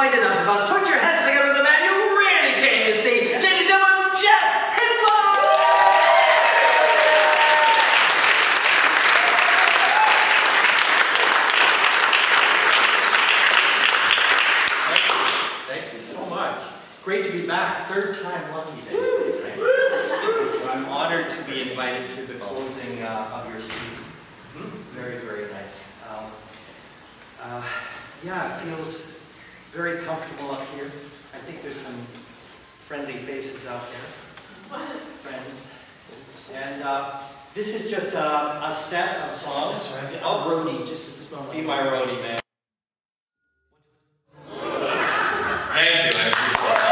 quite enough of us. Put your hands together for the man you really came to see. Ladies and gentlemen, Jeff Hyslop! Thank you so much. Great to be back. Third time lucky. I'm honored to be invited to the closing of your season. Very, very nice. Yeah, it feels very comfortable up here. I think there's some friendly faces out there. Friends. And this is just a set of songs. That's right. I'll roadie just at this moment. Be my roadie, man. Thank you, I appreciate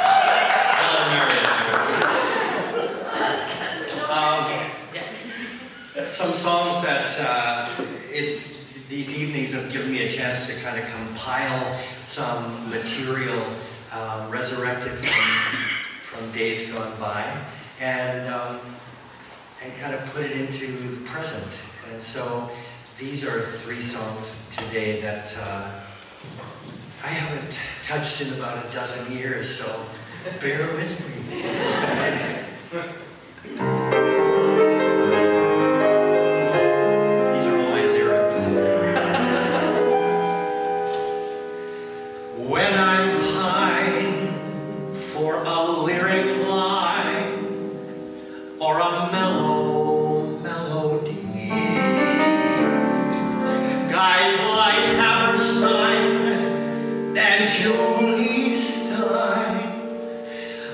it. Some songs that these evenings have given me a chance to kind of compile some material resurrected from days gone by and kind of put it into the present. And so these are 3 songs today that I haven't touched in about a dozen years, so bear with me. These are all my lyrics. When I pine for a lyric line or a mellow melody, guys like Hammerstein and Julie Stein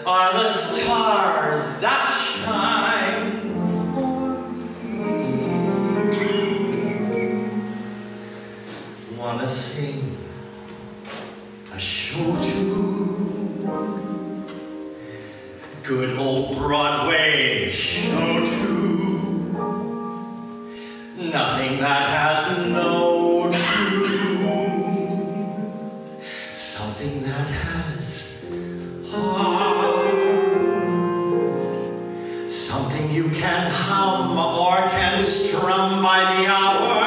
are the stars that shine for me. Wanna sing a show tune, good old Broadway show tune, nothing that has no tune, something that has heart, something you can hum or can strum by the hour,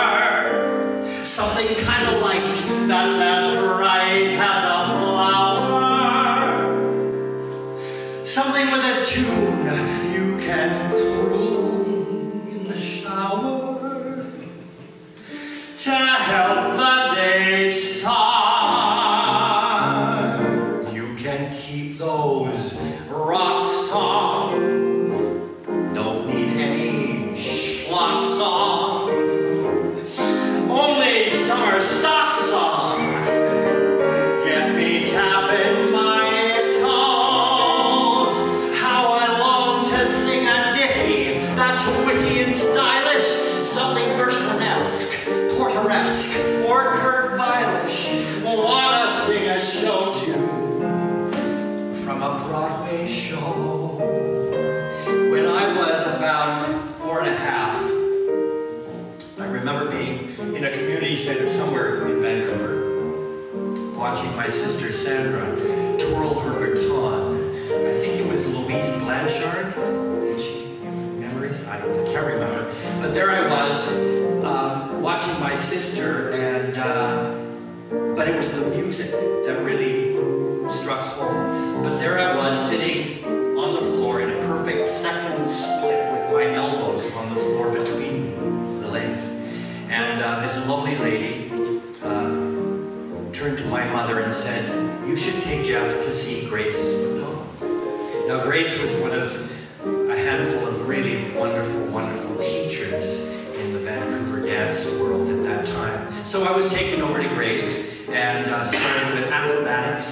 something kind of light that's as bright as a flower, something with a tune you can croon in the shower to help the day start. You can keep those rock songs, don't need any schlock songs, only summer stock songs. Get me tapping my toes. How I long to sing a ditty that's witty and stylish, something Gershwinesque, Porteresque, or Kurt Weilish. Wanna sing a show tune from a Broadway show. When I was about 4 and a half, I remember being in a community center somewhere in Vancouver, watching my sister Sandra twirl her baton. I think it was Louise Blanchard. Did she have memories? I don't know, can't remember. But there I was, watching my sister, and but it was the music that really struck home. But there I was, sitting on the floor in a perfect second split with my elbows on the floor between me, the legs. And this lovely lady turned to my mother and said, "You should take Jeff to see Grace McDonald." Now, Grace was one of a handful of really wonderful, wonderful teachers in the Vancouver dance world at that time. So I was taken over to Grace and started with acrobatics.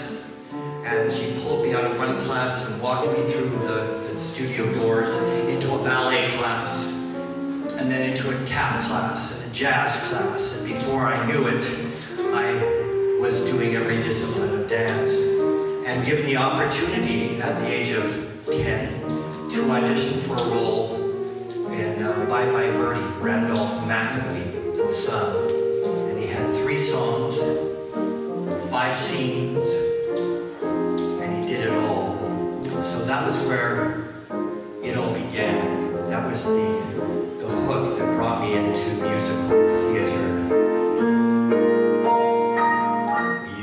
And she pulled me out of one class and walked me through the studio doors into a ballet class, and then into a tap class and a jazz class. And before I knew it, I was doing every discipline of dance, and given the opportunity at the age of 10 to audition for a role in Bye Bye Birdie, Randolph McAfee's son. And he had 3 songs, 5 scenes, and he did it all. So that was where it all began. That was the hook that brought me into musical theater.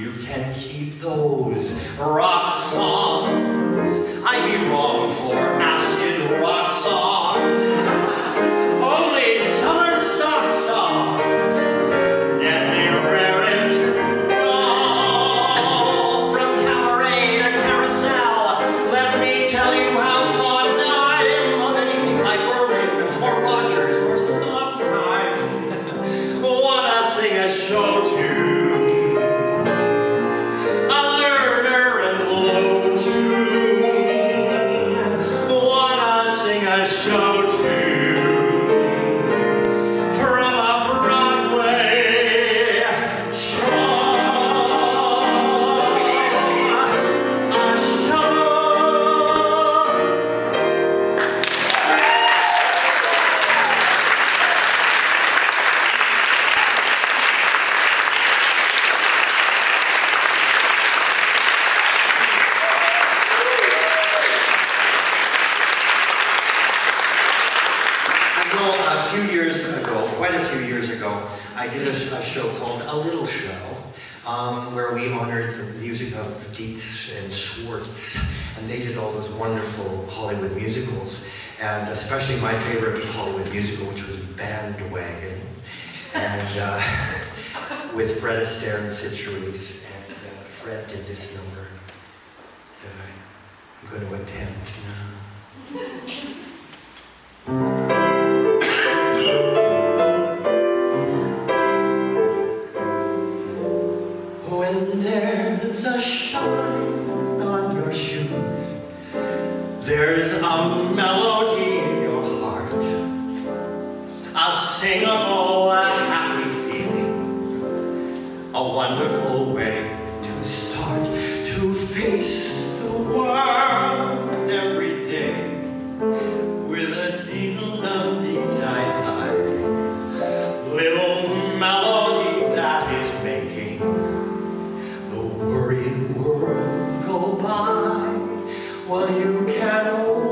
You can keep those I did a show called A Little Show, where we honored the music of Dietz and Schwartz, and they did all those wonderful Hollywood musicals, and especially my favorite Hollywood musical, which was Bandwagon, and with Fred Astaire and Sid Charisse, and Fred did this number that I'm going to attempt now. When there's a shine on your shoes, there's a melody in your heart, a singable, a happy feeling, a wonderful way to start to face the world every day with a dee-dum-dee-die-die, little melody that is making the worrying world go by, while you can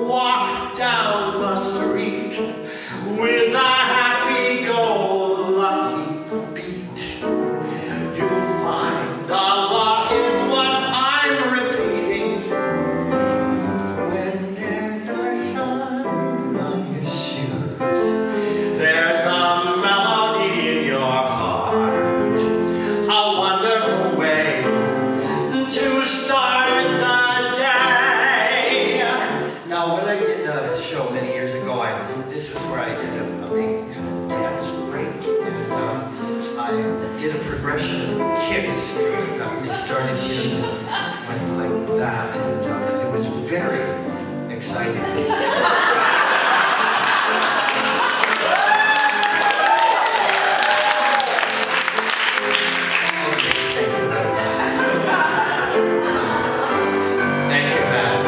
walk down the street with a happy-go-lucky beat. You'll find a lot in what I'm repeating. When there's a shine on your shoes, there's a melody in your heart, a wonderful way to start the day. Now, when I did the show many years ago, this was where I did a big kind of dance break, and I did a progression of kicks. They started here and went like that, and it was very exciting. Thank you, Matt.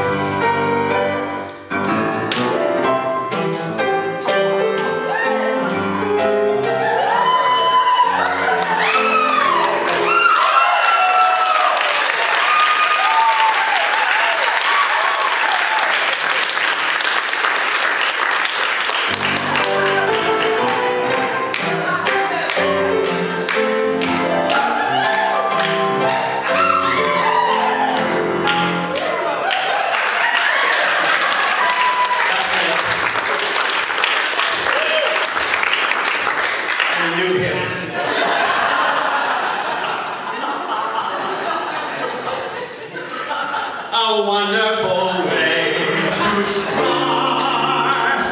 A wonderful way to start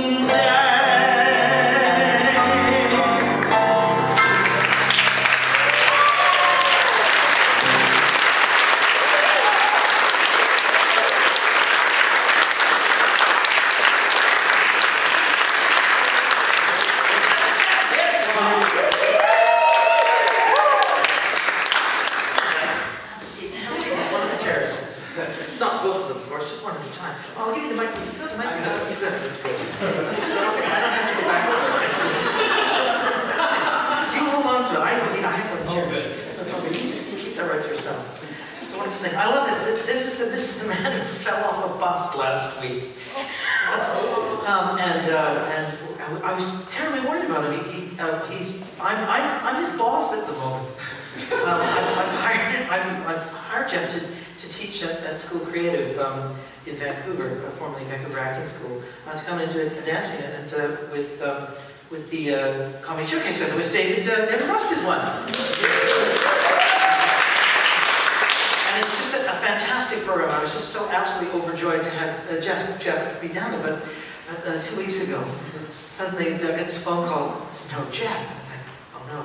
the day. Not both of them, of course, just one at a time. I'll give you the mic. You've got the mic. You've got it. That's great. So, I don't have to go back. You hold on to it. I don't need. I have one chair. So it's okay. You keep that right to yourself. It's a wonderful thing. I love that. This is the man who fell off a bus last week. That's, and I was terribly worried about him. I'm his boss at the moment. I've hired Jeff to teach at School Creative in Vancouver, formerly Vancouver Acting School, to come and do a dancing and with the Comedy Showcase, which David Rust is one. And it's just a fantastic program. I was just so absolutely overjoyed to have Jeff be down there. But 2 weeks ago, suddenly I got this phone call. It's no Jeff. I was like, oh no,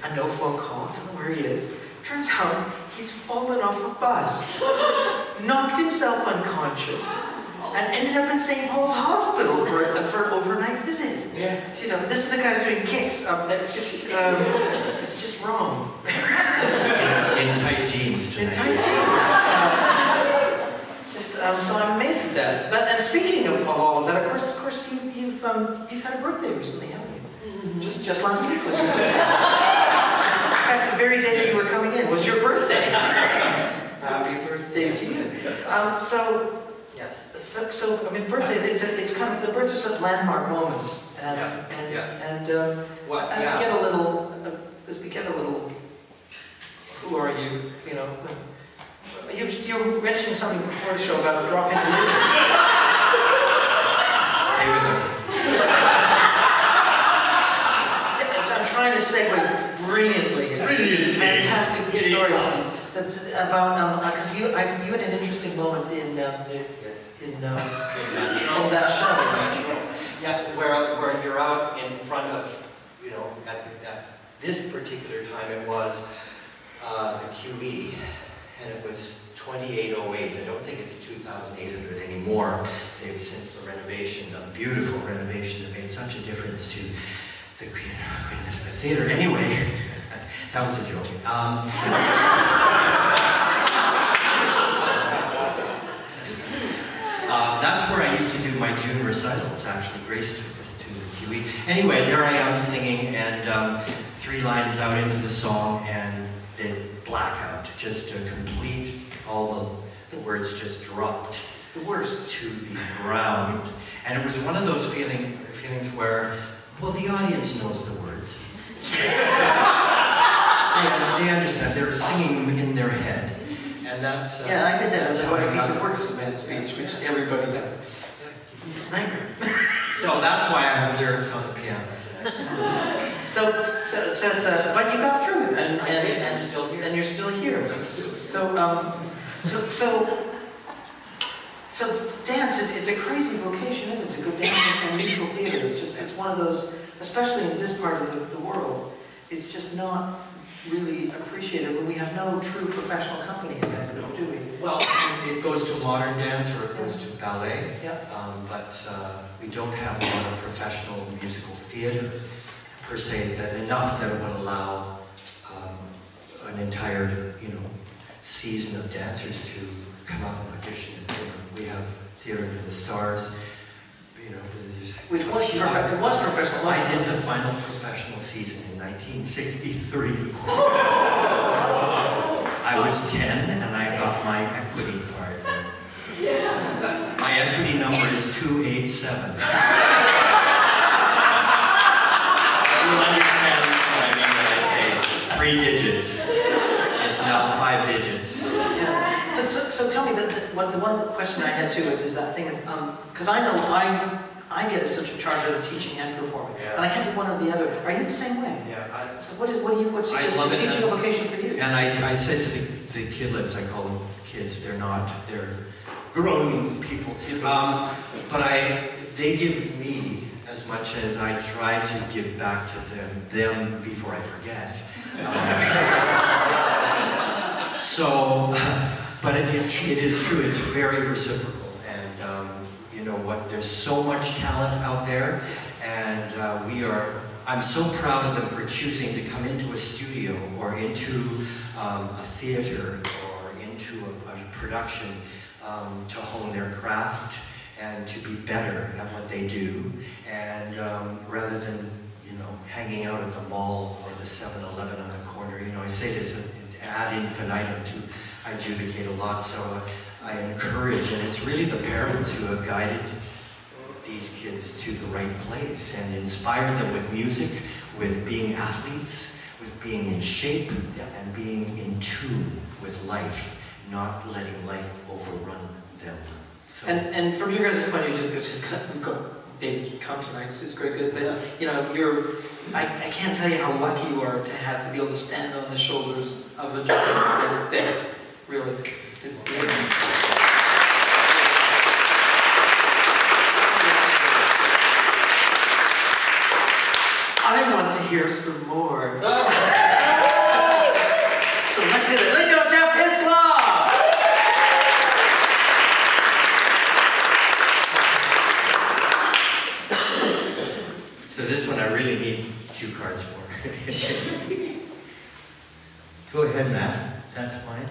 a no phone call. I don't know where he is. Turns out he's fallen off a bus, knocked himself unconscious, and ended up in St. Paul's Hospital for an overnight visit. Yeah. You know, this is the guy who's doing kicks. It's just wrong. In tight jeans tonight. In tight jeans. So I'm amazed at that. And speaking of all of that, of course, you've had a birthday recently, haven't you? Just last week was your birthday. In fact, the very day that you were coming in was your birthday. Happy birthday to you. So, yes. So I mean, birthdays, it's kind of, the birthdays are such landmark moments. What? As we get a little, who are you? You know, you were mentioning something before the show about dropping the lyrics. Stay with us. I'm trying to segue brilliantly. It's fantastic story about because you had an interesting moment in that show. Yeah, where you're out in front of, you know, at this particular time it was the QE, and it was 2808. I don't think it's 2,800 anymore. Since the renovation, the beautiful renovation that made such a difference to the Queen Elizabeth Theatre. Anyway, that was a joke. That's where I used to do my June recitals, actually. Grace took us to the QE. Anyway, there I am singing, and 3 lines out into the song, and then blackout, just a complete, all the words just dropped. It's the worst. To the ground. And it was one of those feelings where, well, the audience knows the words. They understand. They're singing them in their head. And that's... yeah, I did that as how a piece of work as a man's speech, which everybody does. Nightmare. So that's why I have lyrics on the piano. So it's but you got through it, and you're still here. So dance it's a crazy vocation, isn't it? To go dance in musical theater. It's one of those, especially in this part of the world, it's just not really appreciated when we have no true professional company in Vancouver, do we? Well, it goes to modern dance or it goes to ballet, yeah. But we don't have a lot of professional musical theater per se, that enough that would allow an entire, you know, season of dancers to come out and audition. We have Theatre Under the Stars, you know. Which was professional. I did the final professional season in 1963. I was 10 and I got my equity card. Yeah. My equity number is 287. You'll understand what I mean when I say 3 digits. It's now 5 digits. Yeah. So tell me, the one question I had too is that thing of, because I know I get such a charge out of teaching and performing, yeah. And I can't do one or the other. Are you the same way? Yeah. So what's teaching a vocation for you? And I said to the kidlets, I call them kids, they're not, they're grown people. But they give me as much as I try to give back to them before I forget. But it is true, it's very reciprocal. And you know what, there's so much talent out there, and I'm so proud of them for choosing to come into a studio or into a theater or into a production to hone their craft and to be better at what they do, and rather than, you know, hanging out at the mall or the 7-Eleven on the corner. You know, I say this ad infinitum to adjudicate a lot, so I encourage, and it's really the parents who have guided these kids to the right place and inspired them with music, with being athletes, with being in shape, and being in tune with life, not letting life overrun them. So. And from your guys' point of view, just David's come tonight, this is very good, but you know, I can't tell you how lucky you are to be able to stand on the shoulders of a giant like this, really. It's I want to hear some more. So let's do it. Let's go, Jeff Hyslop! So this one I really need 2 cards for. Go ahead, Matt. That's fine.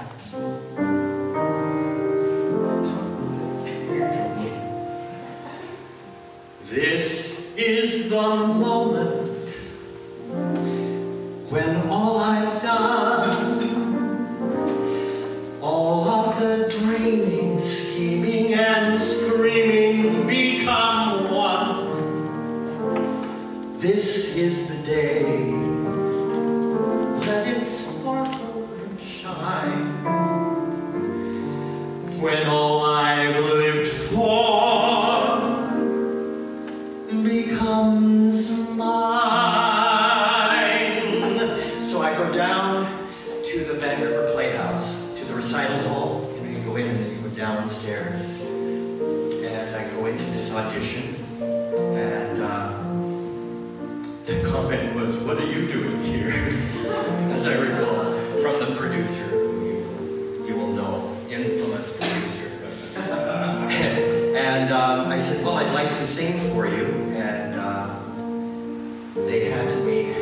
This is the moment when all I've done, all of the dreaming, scheming, and screaming become one. this audition, and the comment was, "What are you doing here?" As I recall, from the producer, who you will know, infamous producer. And I said, "Well, I'd like to sing for you," and they handed me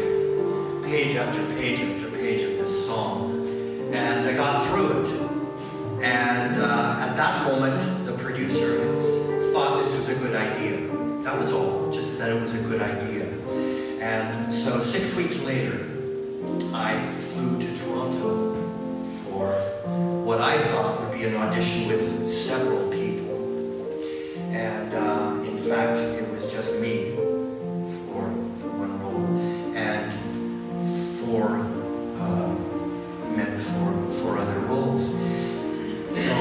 page after page after page of this song, and I got through it. And at that moment, the producer thought this was a good idea. That was all, just that it was a good idea. And so 6 weeks later, I flew to Toronto for what I thought would be an audition with several people. And in fact, it was just me for the one role, and four men for other roles. So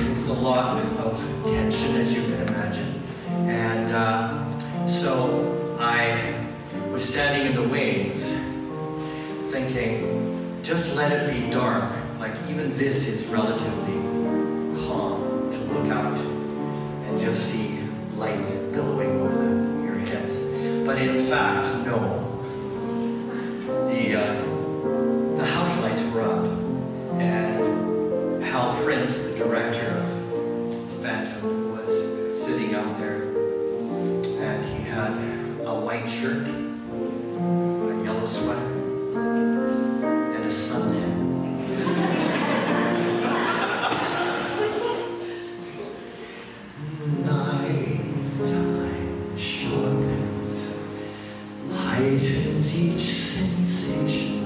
it was a lot of tension, as you can imagine. And so I was standing in the wings thinking, just let it be dark. Like, even this is relatively calm to look out and just see light billowing over your heads. But in fact, no. The house lights were up, and Hal Prince, the director of Phantom, was sitting out there, and he had a white shirt, a yellow sweater, and a suntan. Nighttime sharpens, heightens each sensation.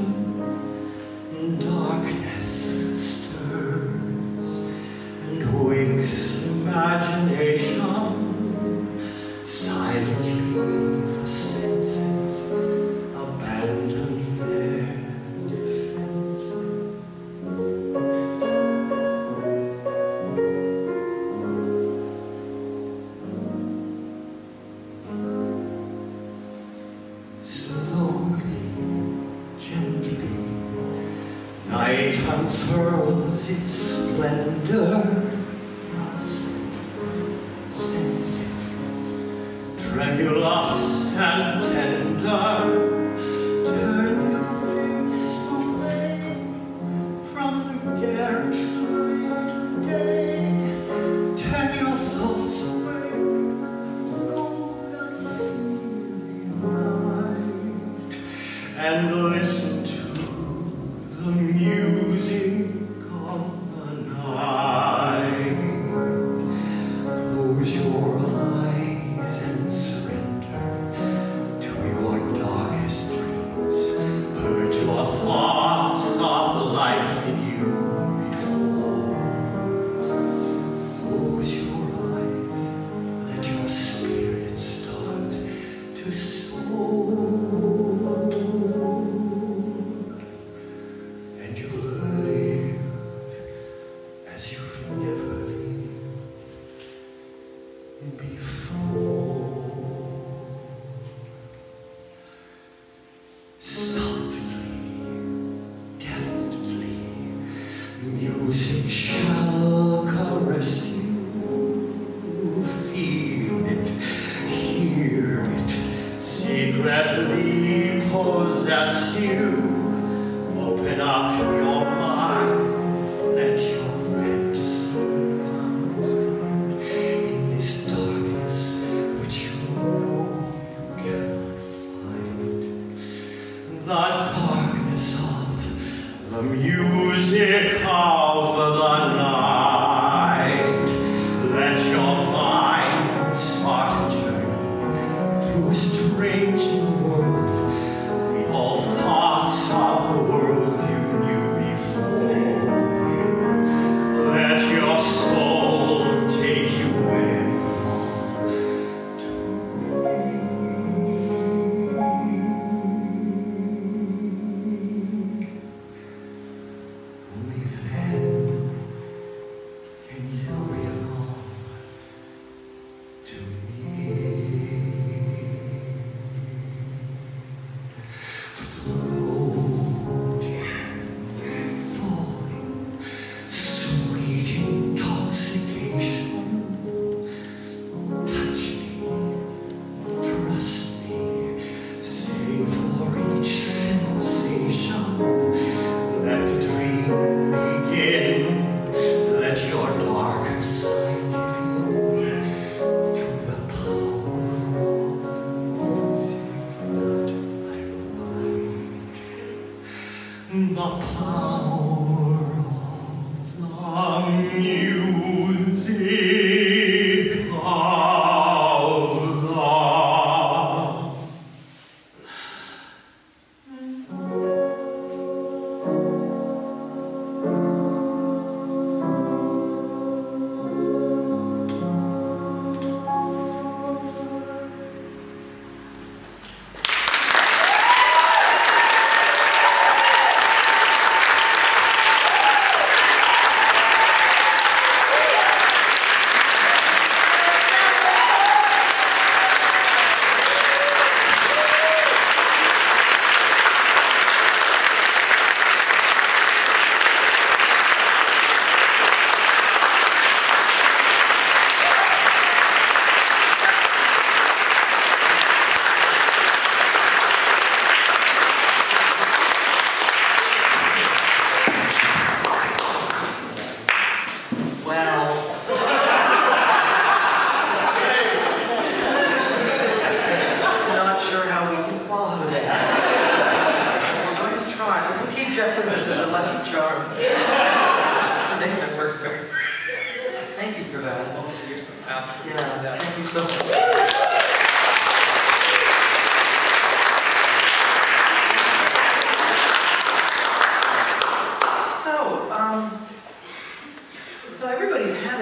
Darkness stirs and wakes imagination. Silently the senses abandon their defense. Slowly, gently, night unfurls its splendor. Grasp it, sense it, tremulous and tender. Turn your face away from the garish light of day. Turn your thoughts away from golden feeling light, and listen to the music of the night. Close your eyes and surrender to your darkest dreams. Purge your thoughts of the life in you before. Close your eyes, let your spirit start to soar. And you'll live as you've never lived before. Softly, deftly, music shall caress you. Feel it, hear it, secretly possess you. Open up your mind, let your fantasies unwind in this darkness which you know you cannot find. The darkness of the music of the night. Let your mind start a journey through a strange new world. Leave all thoughts of the world you knew before. Let your soul take you where you want to be. Only then can you belong to me. Flow the power of the music of love. So everybody's had a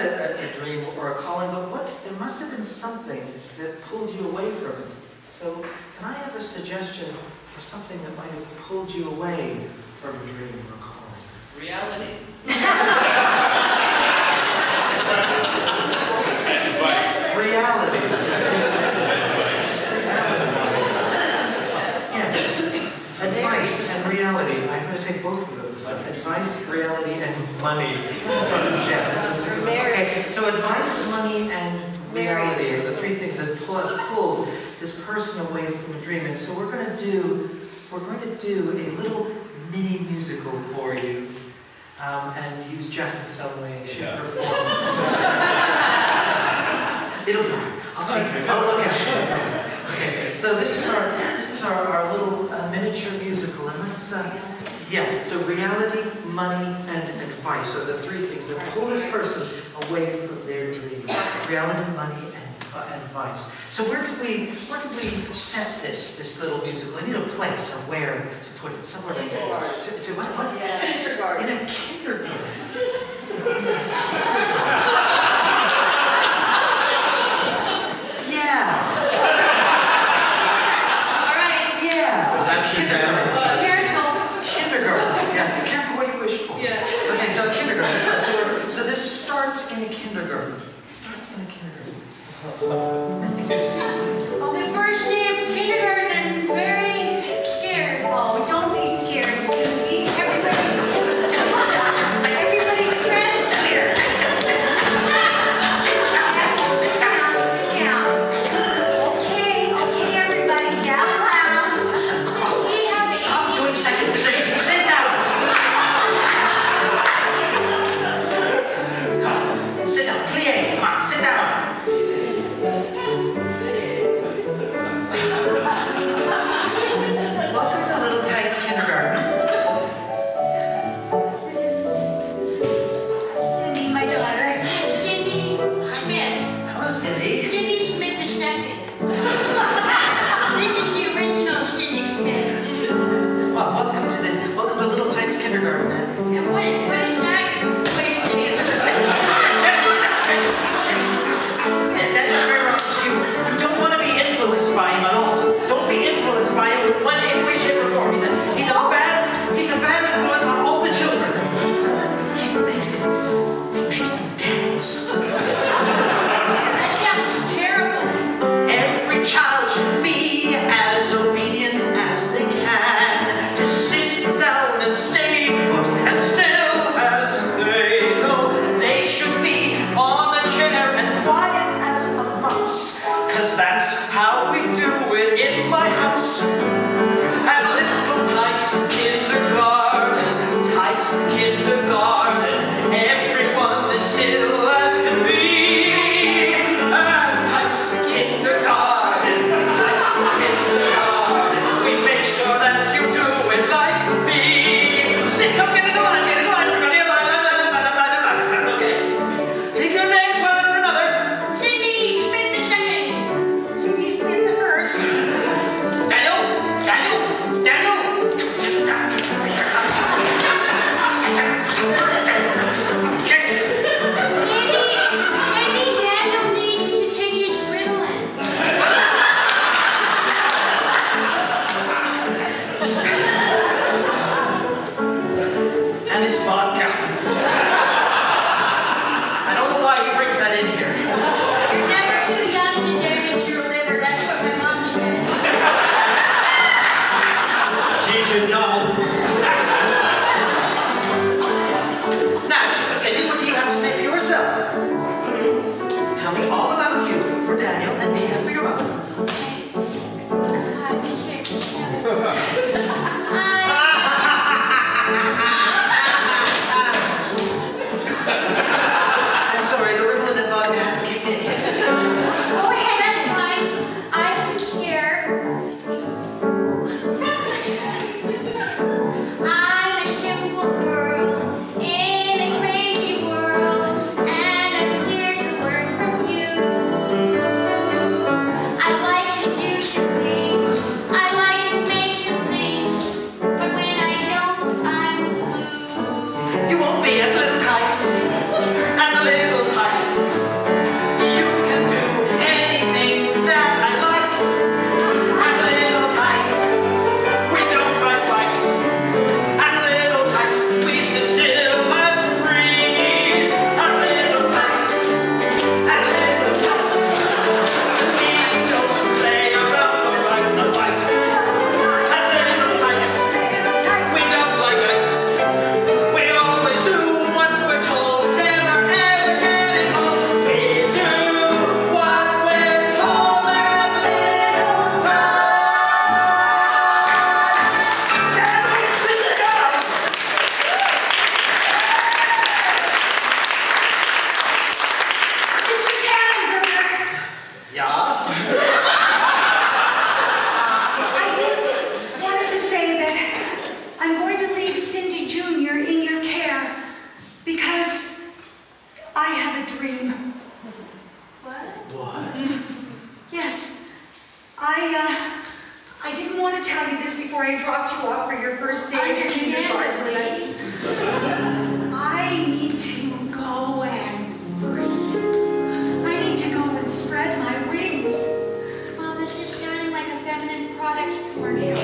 dream or a calling, but there must have been something that pulled you away from it. So can I have a suggestion for something that might have pulled you away from a dream or a calling? Reality. Advice. Reality. Yes. Advice and reality. I'm going to take both of those. Advice, reality, and money from Jeff. Okay, so advice, money, and reality are the three things that pull this person away from a dream. And so we're going to do a little mini musical for you, and use Jeff in some way, shape, or form. It'll do. I'll take it. I'll look at it. Okay, so this is our little miniature musical, and let's so reality, money, and advice are the three things that pull this person away from their dreams. Reality, money, and advice. So where could we set this little musical? I need a place, somewhere to put it. Somewhere to what? Yeah, kindergarten. In a kindergarten. Yeah. All right. Yeah. Was that kindergarten? Careful. Kindergarten. Yeah. Be careful what you wish for. Yeah. Okay. So kindergarten. So this starts in a kindergarten. The first day of kindergarten, I'm very scared. Oh, don't be scared, Susie. Everybody's friends here. Sit down. Okay, everybody, gather around. Stop doing second position. Sit down. Come on. Sit down. Plie. Come on. Sit down. this vodka. I don't know why he brings that in here. You're never too young to damage your liver. That's what my mom said. She should know. Now, Cindy, what do you have to say for yourself? Tell me all about you, for Daniel and me and for your mother. Okay. 5, 6, 7. I'm sorry, the Ritalin and vodka hasn't kicked in yet. Go ahead, that's fine. I can scare. I'm a simple girl in a crazy world, and I'm here to learn from you. I like to do some things. I like to make some things. But when I don't, I'm blue. You won't be at Little Tykes. At the Little Tykes. You can do anything that I likes. At Little Tykes. We don't ride bikes. At Little Tykes. We sit still as trees. At Little Tykes. At Little Tykes. We don't play around or ride the bikes. At Little Tykes. We don't like ice. We always do what we're told, never ever getting old. We do what we're told at Little Tykes. And we sing it out. Mr. Tannenberger, Yeah? I just wanted to say that I'm going to leave Cindy Jr. in your care because I have a dream. what? Yes, I didn't want to tell you this before I dropped you off for your first day of kindergarten. Understandably. I need to go and free. I need to go and spread my wings. Mom, this is sounding like a feminine products commercial.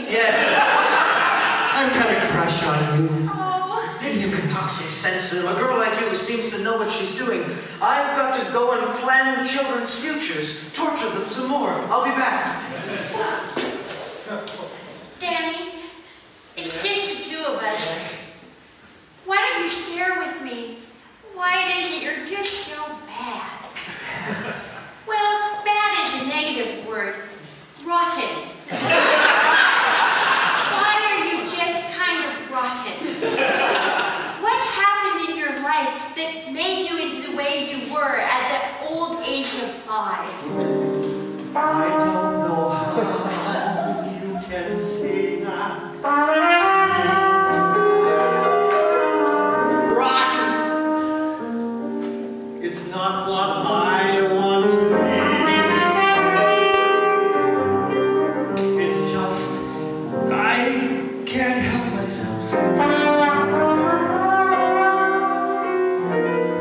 Yes. I've got a crush on you. Oh, Maybe you can talk some sense to them. A girl like you seems to know what she's doing. I've got to go and plan children's futures, torture them some more. I'll be back. Danny, it's just the two of us. Why don't you share with me why it is that you're just so bad? Well, bad is a negative word. Rotten. Why are you just kind of rotten? What happened in your life that made you into the way you were at the old age of 5? I don't know how you can say that. Rotten. It's not what I want to be. It's just I can't help myself sometimes.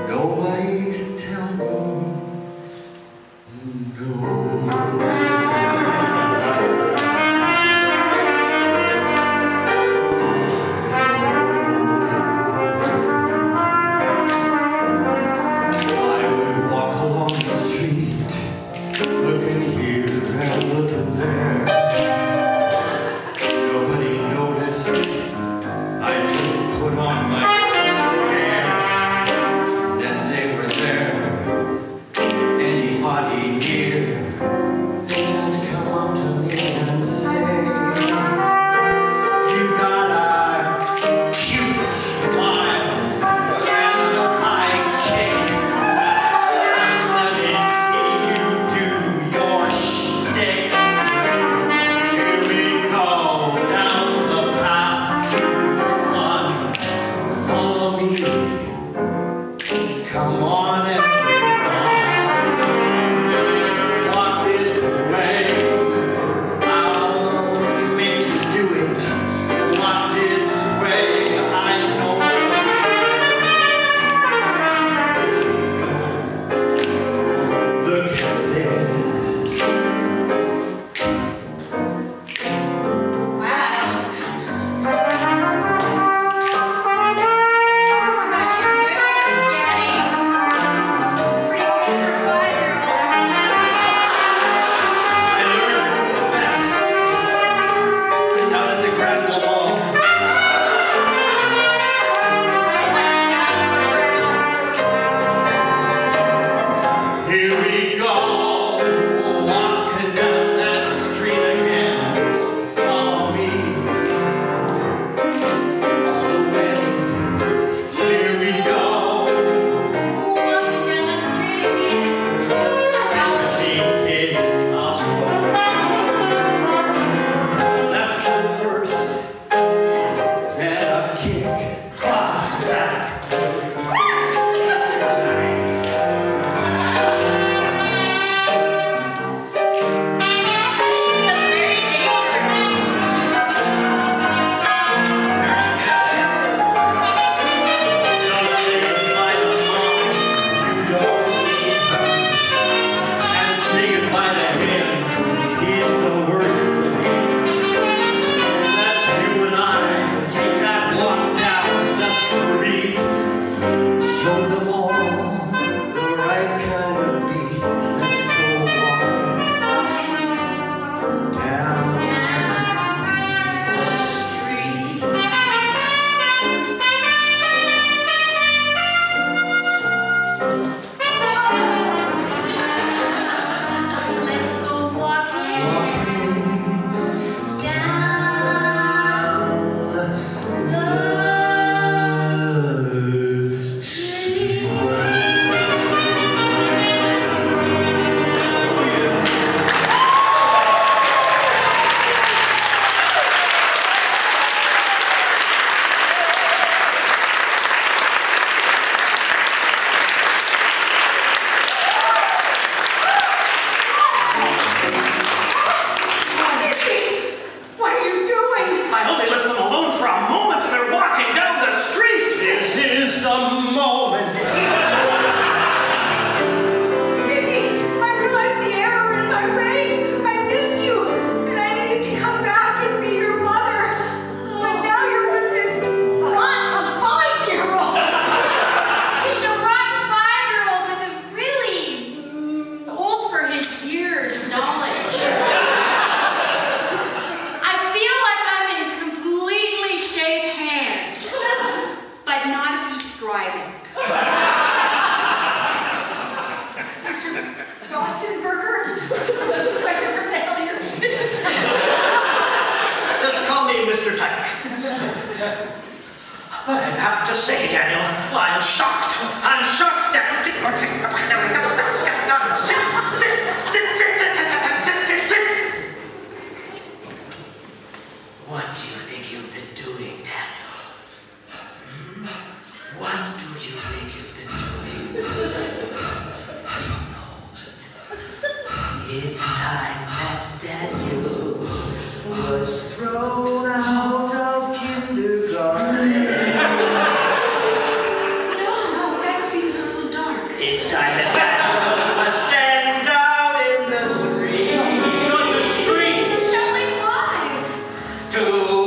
Nobody to tell me no. driving. Mr. Rotzenberger? Whatever the hell you're Just call me Mr. Tyke. I have to say, Daniel, I'm shocked. I'm shocked, Daniel. Sit. What do you think you've been doing, Daniel? What do you think you've been doing? It's time that Daniel was thrown out of kindergarten. No, that seems a little dark. It's time that Daniel was sent out in the street. Not the street! It's only 5. To